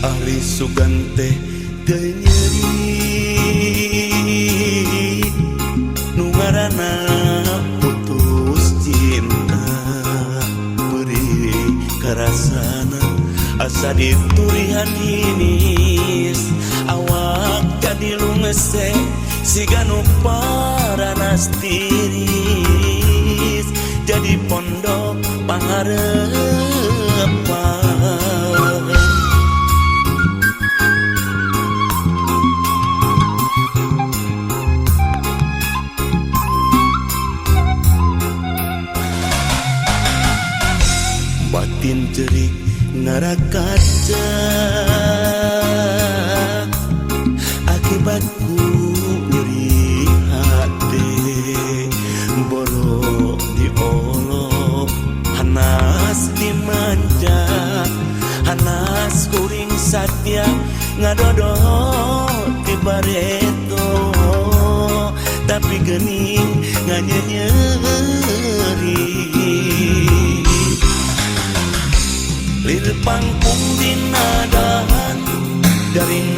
Ari Sugante teu nyeri nu ngaranna putus cinta beri karasana asa diturihan hinis awak jadi lumese siga nu paranas tiris jadi pondok pangarepan. Batin jerik narakaca akibatku nyeri hati borok diolok hanas dimanja hanas kuring satya ngadodo di bareto tapi gening nganyeri lir pangkung dinadahan dari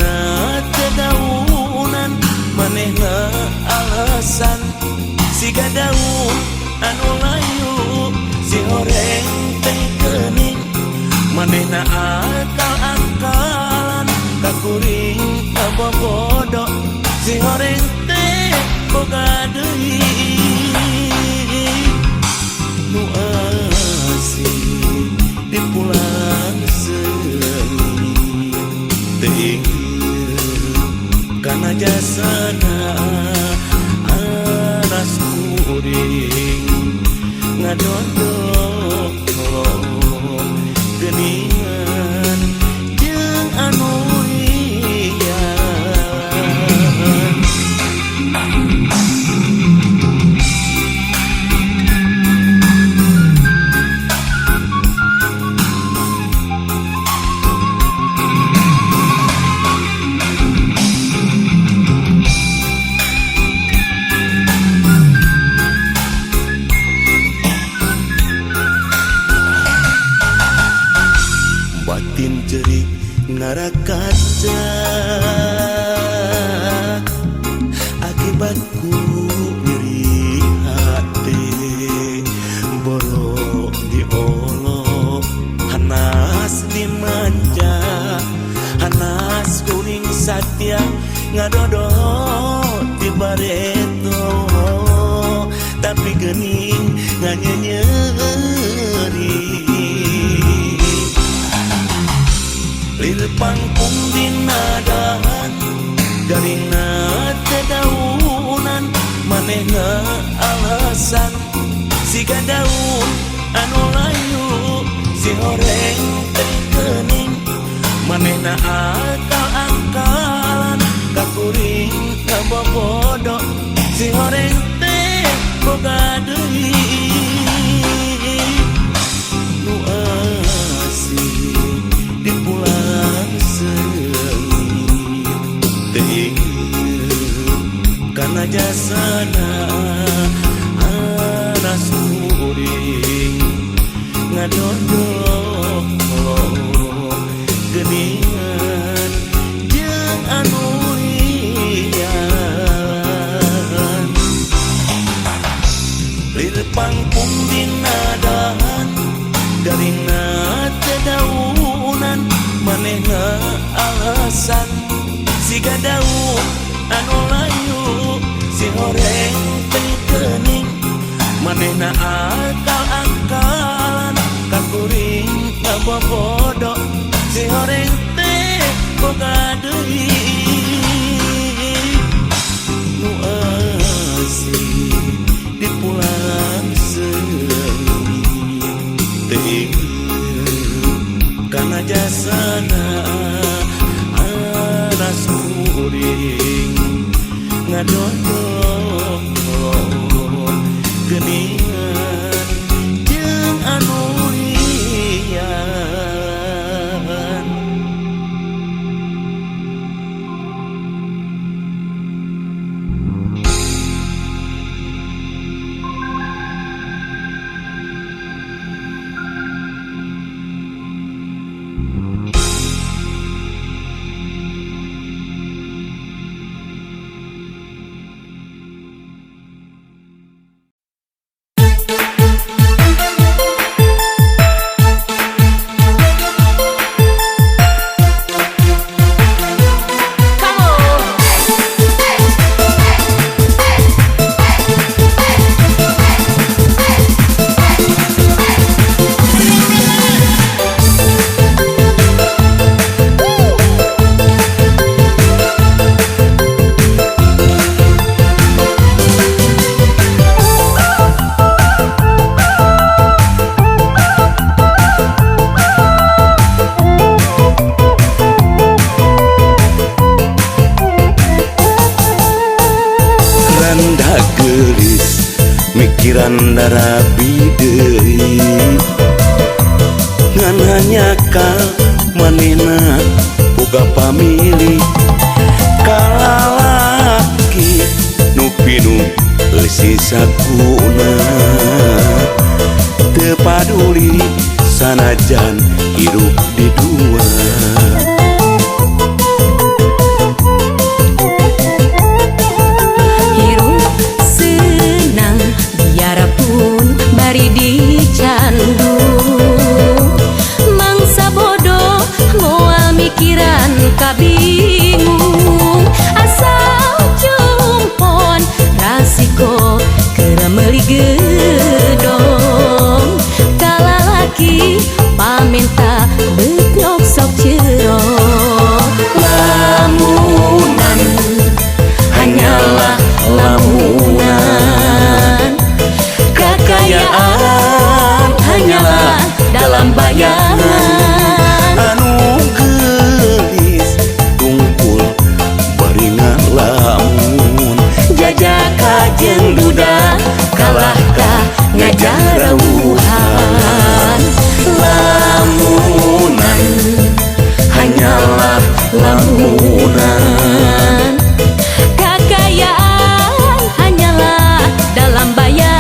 tedaunan manehna alasan siga daun anu layu si horeng teh kening manehna akal-akalan kakuring kabogodo si horeng teh boga deui nu asih dipulang seni teuing kana jasana anas kuring ngadondok geningan jeung anu lian. Batin jerik narakaca akibatku nyeri hati borok diolok hanas dimanja hanas kuring satya ngadodo di bareto tapi gening nganyeri lir pangkung dinadahan dari tedaunan manehna alasan siga daun anu layu si horeng teh kening manehna akal-akalan kakuring kabogodo si horeng teh boga deui nu asih dipulang seni teuing kana jasana anas kuring ngadondok geningan jeung anu lian lir pangkung dinadahan dari tedaunan manehna alasan siga daun anu layu si horeng teh kening manehna akal-akalan kakuri bodoh si horeng teh boga deui nu asih di pulang seungi teh kana jasana anas kuring ngadodong geuningan jeung anu lian. Mikiran darabi deui ngan hanya ka manehna boga pamili kalalaki nu pinu leusi sakuna teu paduli sanajan hirup di dua. Bari dicandu mangsa bodoh moal mikiran kabingung asal jumpon rasiko keur meuli gedong kalalaki pamenta beuk nyok sok cero lamunan hanyalah lamunan kekayaan hanyalah dalam bayangan anu gelis tungkul beringan lamun jajaka jeung duda kalahkah ngajarawuhan lamunan hanyalah lamunan kekayaan hanyalah dalam bayangan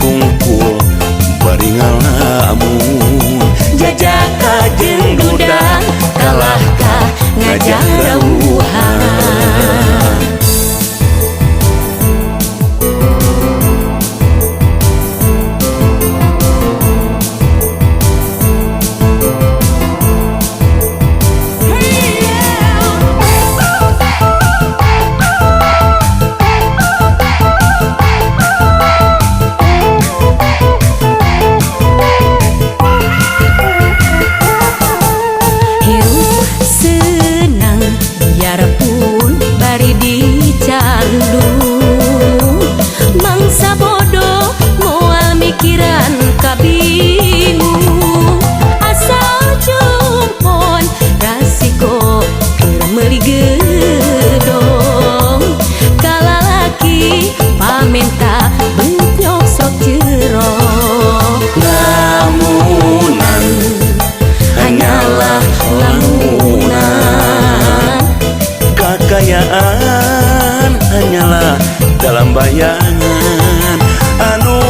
tungkul beringal lamun jajaka jeung duda kalahkah ngajarawuhan. Pikiran kabingung asal jumpon rasiko keur meuli gedong kalalaki pamenta beuk nyok sok cero lamunan hanyalah lamunan kekayaan hanyalah dalam bayangan anu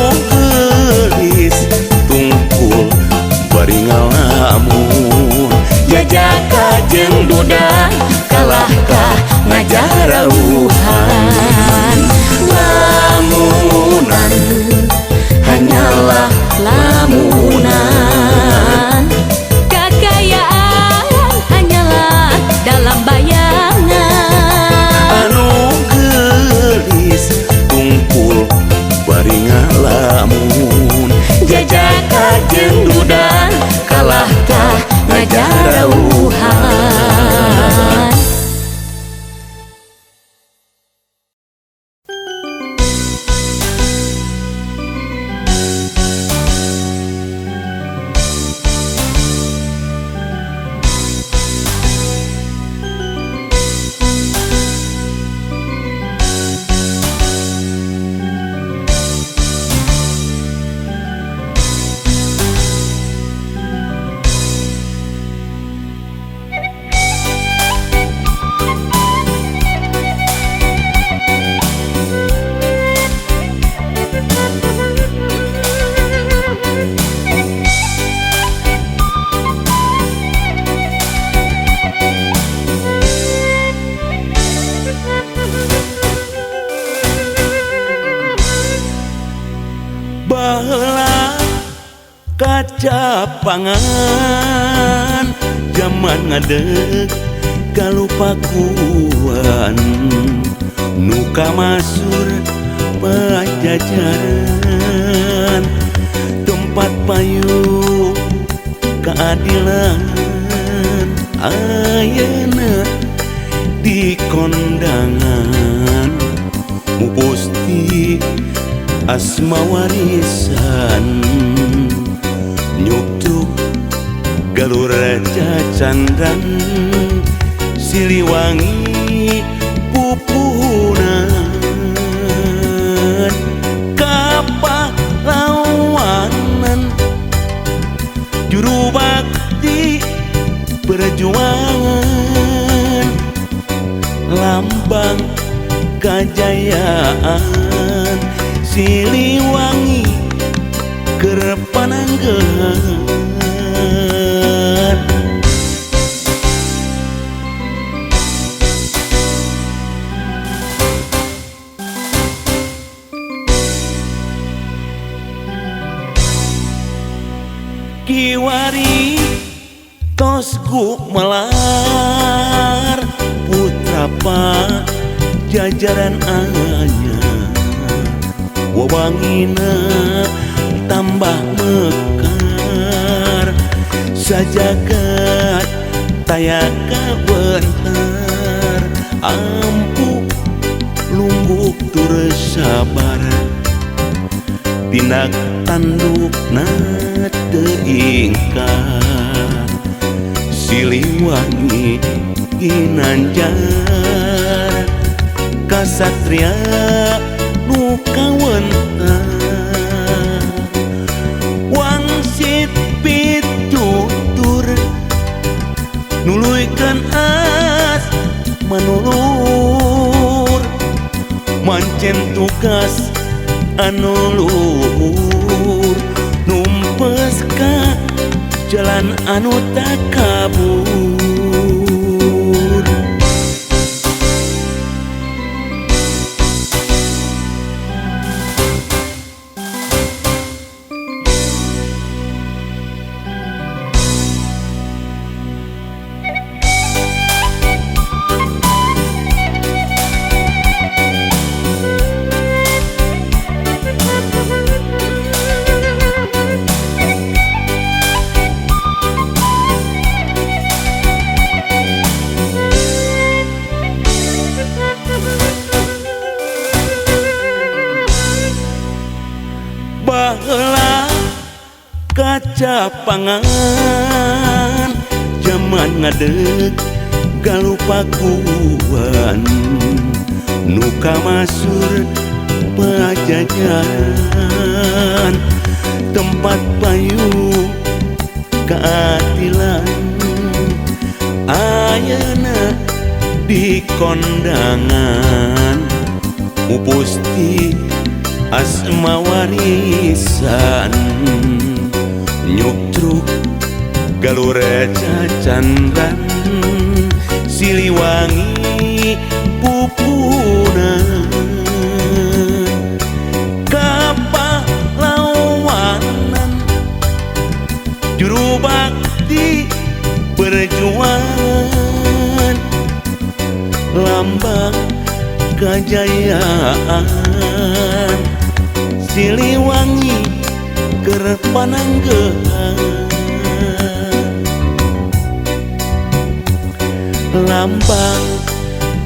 tungkul beringal lamun jajaka jeung duda kalahkah ngajarawuhan lamunan hanyalah lamunan kekayaan hanyalah dalam bayangan anu gelis tungkul kacapangan zaman ngadeg kalupakuan nuka masur pajajaran tempat payung keadilan ayeuna di kondangan mupusti asma warisan nyuktuk galur cacandran Siliwangi pupunan kapahlawanan juru bakti perjuangan lambang kajayaan Siliwangi keur pananggehan kiwari tos gumelar putra pak jajaran anyar wawangina tambah mekar sajagat tayaka bentar ampuh lungguk tur sabar tindak tandukna teu ingkar Siliwangi ginanjar kasatria nu kawentar wangsit pitutur nuluykeun as manulur mancen tugas anu luhur numpes ka jalan anu tak kabur baheula kacapangan zaman ngadeg galupakuan nuka masur pajajaran tempat payung keadilan ayeuna di kondangan mupusti asma warisan nyuktruk galur cacandran Siliwangi pupunan kapahlawanan juru bakti perjuangan lambang kajayaan Siliwangi keur pananggehan lambang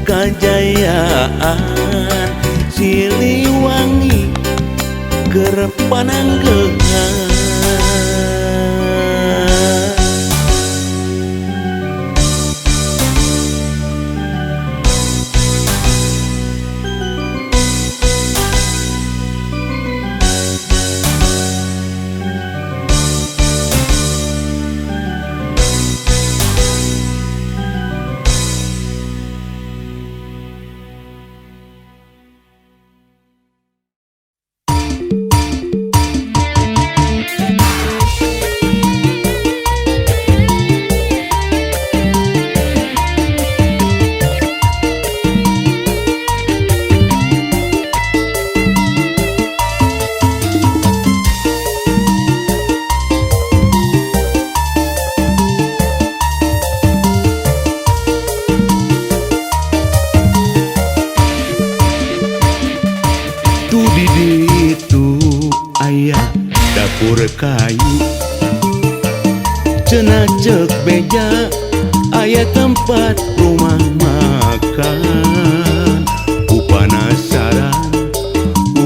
kajayaan Siliwangi keur pananggehan beja aya tempat rumah makan. Upanasaran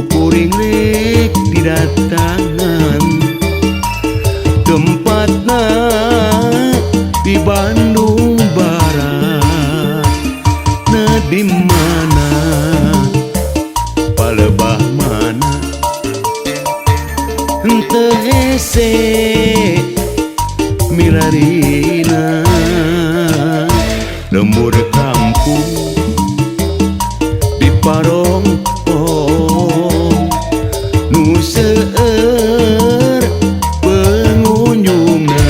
kuring rek didatangan. Tempatna di Bandung Barat. Nah di mana? Palebah mana? Henteu hese milarina. Lembur kampung di Parongpong. Nu seueur pengunjungna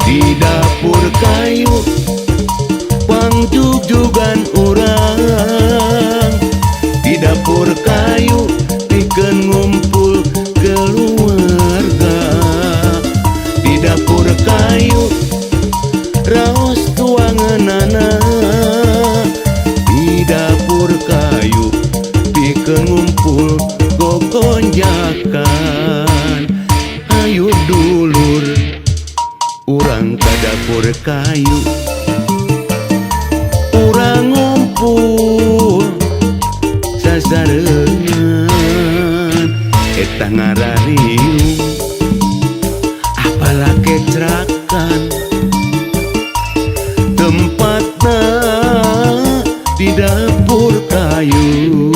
di dapur kayu pangjug-jugan urang. Di dapur kayu pikeun ngumpul keluarga. Di dapur kayu raos tuanganana. Di dapur kayu pikeun ngumpul gogonjakan. Ayo dulur urang ka dapur kayu. Urang ngumpul sasareungan. Eta ngarariung apalah kecerakan. Tempatna di dapur kayu.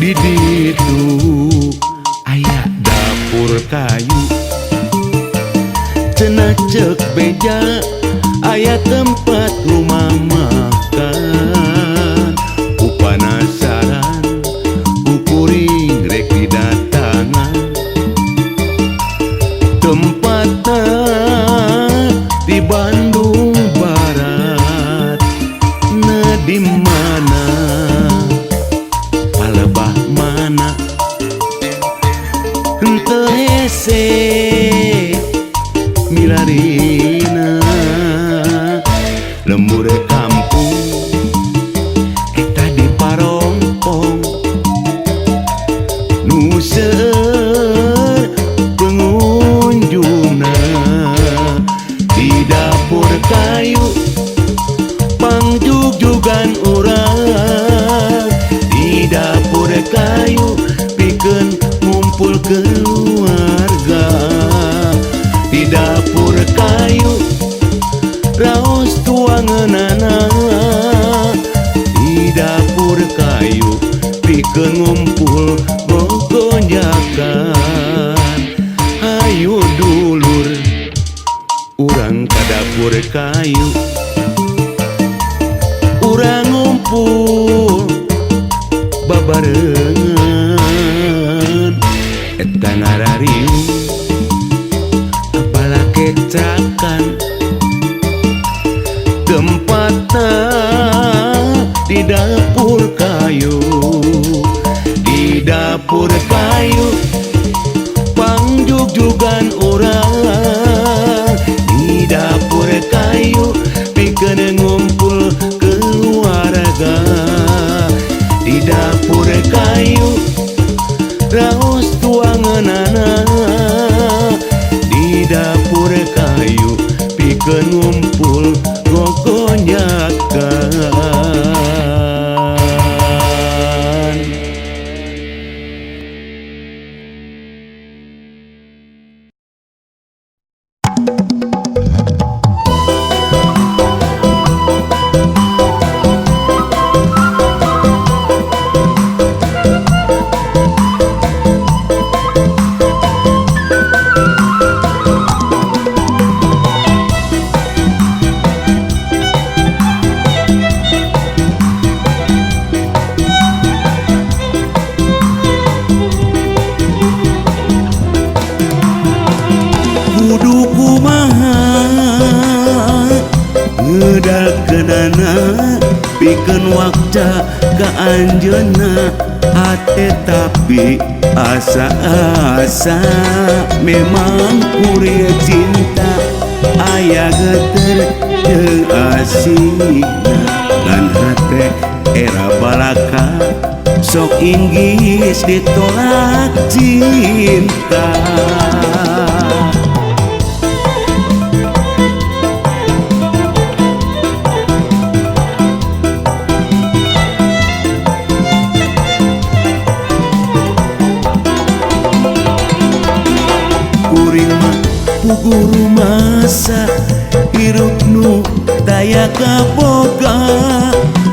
Di ditu aya dapur kayu. Cenah ceuk beja aya tempat rumah makan. Upanasaran kuring rek didatangan. Tempatna di Bandung Barat. Nah di mana? Palebah mana? Henteu hese milarina. Lembur kampung eta di Parongpong. Nu seueur pengunjungna di dapur kayu pangjug-jugan urang. Di dapur kayu pikeun ngumpul keluarga. Di dapur kayu raos tuanganana. Di dapur kayu pikeun ngumpul gogonjakan. Ayo dulur urang ka dapur kayu. Urang ngumpul babarengan. Eta ngarariung apalah kecerakan. Tempatna di dapur kayu. Di dapur kayu pangjug-jugan urang. Di dapur kayu pikeun ngumpul keluarga. Di dapur kayu raos tuanganana. Di dapur kayu pikeun ngumpul gogonjakan. wakca ke anjeunna hate tapi asa-asa memang kurir cinta aya geter teu asina ngan hate era balaka sok inggis ditolak cinta. Guru masa hirup nu daya kaboga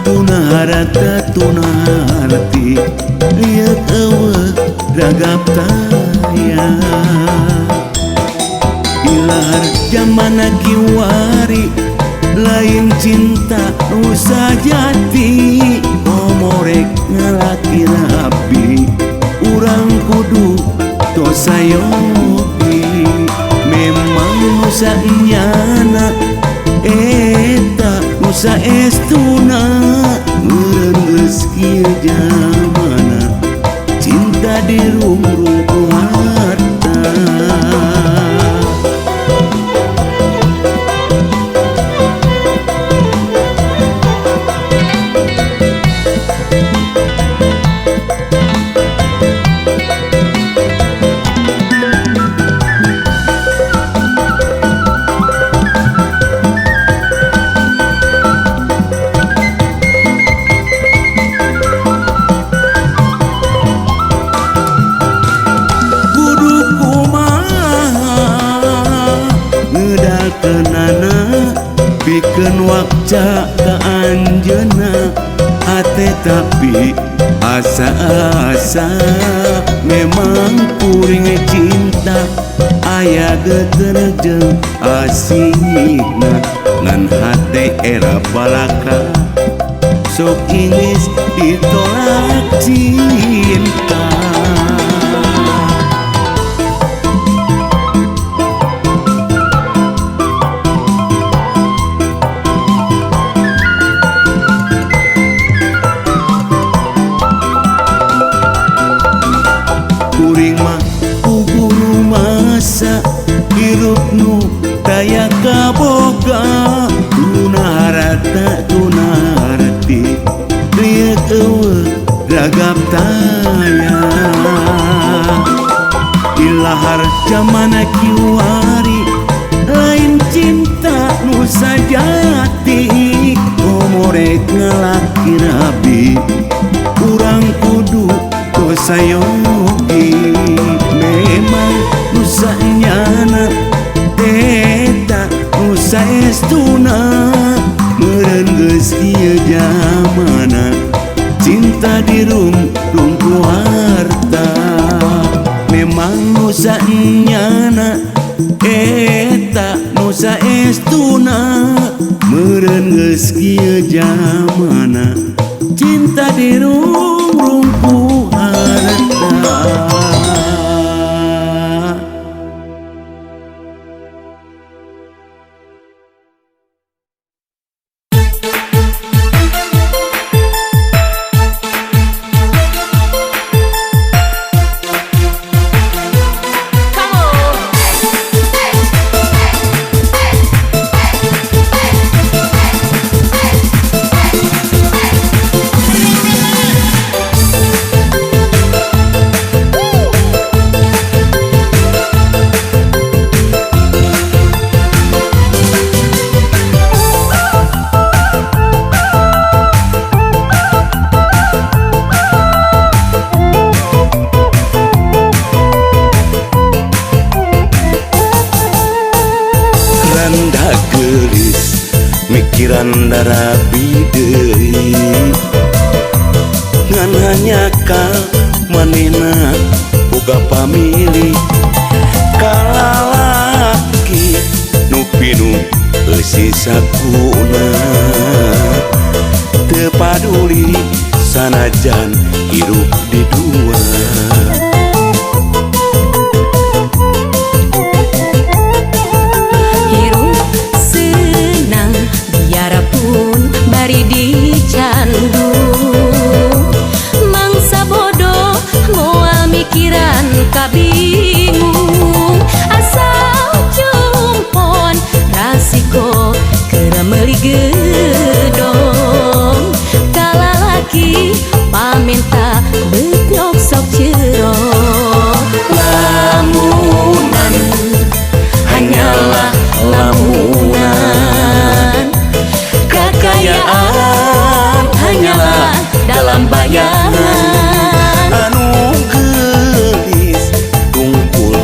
tuna harata tuna harti liat eueuh ragap taya ilahar jamana kiwari lain cinta nu sajati ngomorek ngalaki rapi urang kudu tos sayogi memang nusa nyana eta nusa estuna meureun geus kieu jamana cinta dirungrung ku harta. Pikeun wakca ka anjeunna hate tapi asa-asa memang kuring cinta aya geter jeung asina ngan hate era balaka sok inggis ditolak cinta. Hirup nu daya kaboga tuna harata tuna harti liat eueuh ragap taya ilahar jamana kiwari lain cinta nu sajati ngomorek ngalaki rabi urang kudu tos sayogi memang nusa nyana eta nusa estuna meureun geus kieu jamana cinta dirungrung ku harta memang nusa nyana eta nusa estuna meureun geus kieu jamana cinta dirungrung ku harta. Mikiran darabi deui ngan hanya ka manehna boga pamili kalalaki nu pinu eusi sakuna teu paduli sanajan hirup di dua. Hirup senang biarpun bari dicandu bayangan anu gelis tungkul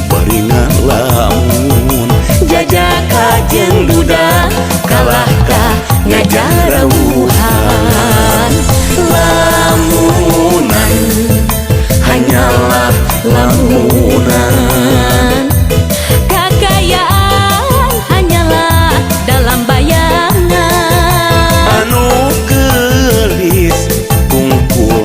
beringan lamun jajaka jeung duda kalah ka ngajarawuhan lamunan hanyalah lamunan kakayaan hanyalah dalam bayangan anu gelis tungkul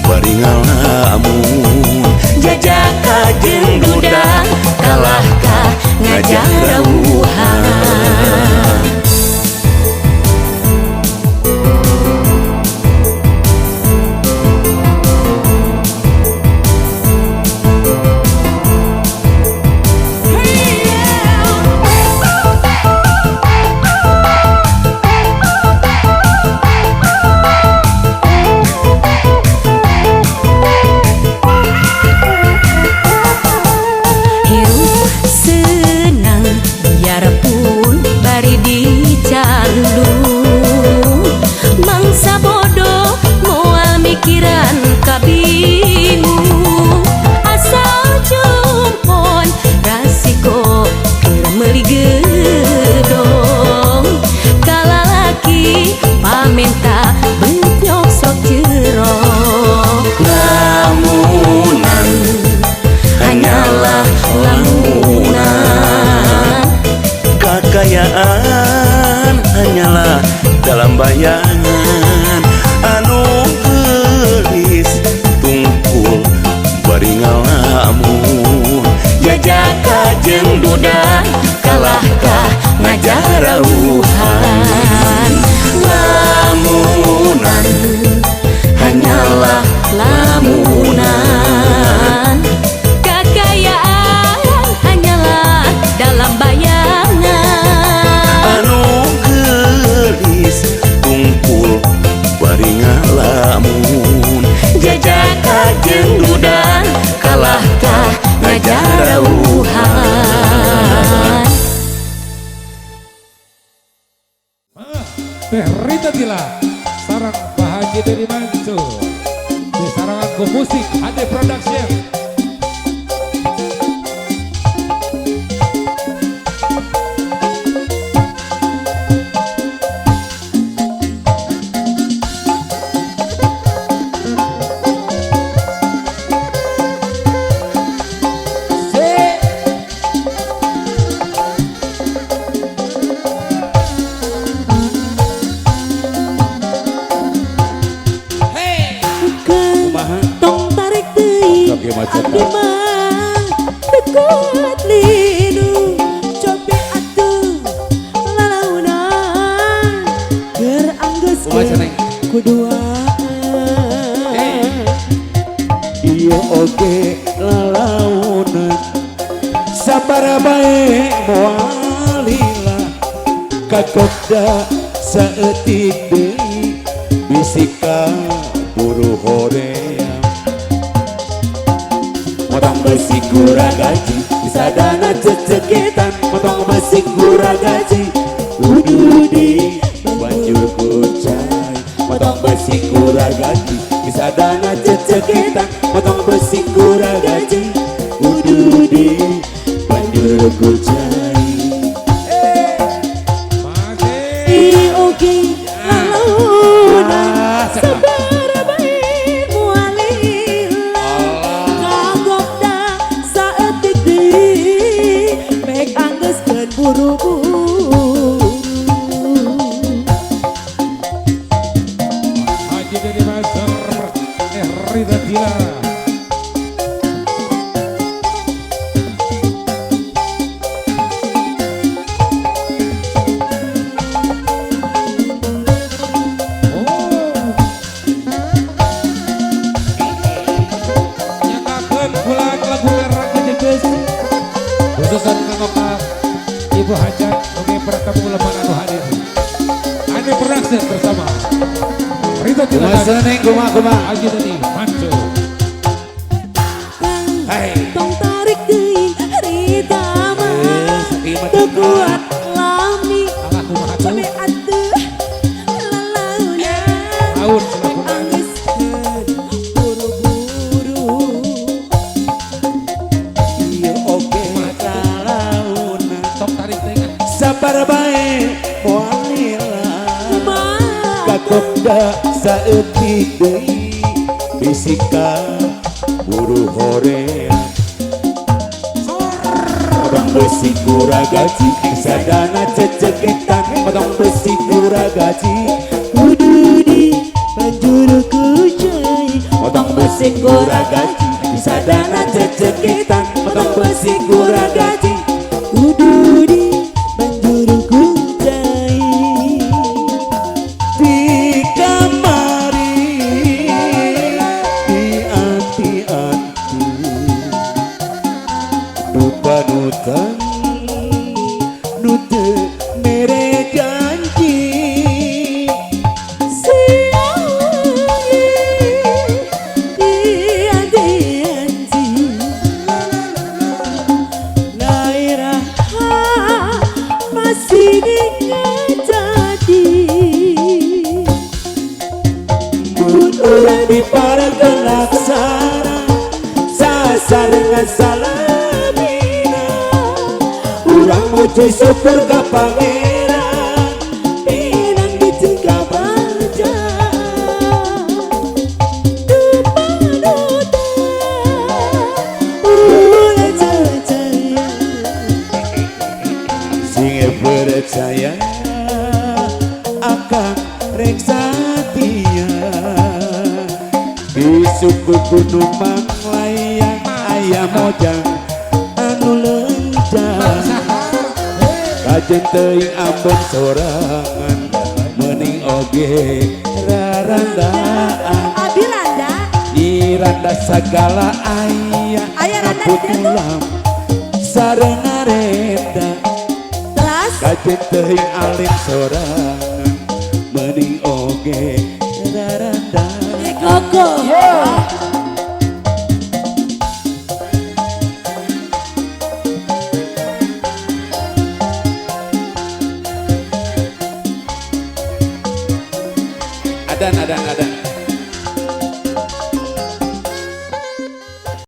beringan lamun jajaka jeung duda kalah ka ngajarawuhan minta benyok sok jero lamunan hanyalah lamunan kakayaan hanyalah dalam bayangan anu gelis tungkul beringan lamun jajaka jeung duda kalah ka ngajarawuhan lamunan hanyalah lamunan kakayaan hanyalah dalam bayangan anu gelis tungkul beringan lamun jajaka jeung duda kalah ka ngajarawuhan. Rita Tila sarang Bahaji dari Mansur di sarangan musik Ade Production. Abdi mah deket linu cobi atuh lalaunan keur anggeuskeun kuduaan ieu oge lalaunan sabaraha bae moal lila kakokda saeutik deui bisika buru hoream motong besi kuragaji disadana ceceketan motong besi kuragaji ududi banjur kucai motong besi kuragaji disadana ceceketan motong besi kuragaji ududi banjur kucai i oge lalaunan sabaraha bae moal lila kagokda saeutik deui bek anggeuskeun buru-buru Haji dari Mansur Rita Tila. Khususan kanggo Ibu Hajat oge pertemu lemah anu hadir. Ade Production bersama Rita Tila dan kumaha Haji dari Mansur. Hai tong tarik deui Rita mah teu kuat lami Alah kumaha tuh? cobi atuh lalaunan Laut anggeus saeutik deui bisika buru horean potong besi kuragaji sadana cecekitan potong besi kuragaji Ududi banjur kujai potong besi kuragaji sadana cecekitan potong besi kuragaji Ududi banjur kujai di kamari di hati-hati dupa nutan nute mere janji urang di para laksana sasarengan salamina urang muji syukur ka pangeran Inang ditingka baja Dupanuta Ula jajaya sing percaya akan rek satia di suku gunung Manglayang ayam mojang anu lencang kajen teuing ambon sorangan meuning oge rarandaan Abi Randa di randa sagala aya Aya randa putulam sareng arenda Telas kajen teuing alim sorangan meuning oge rarandaan Koko adan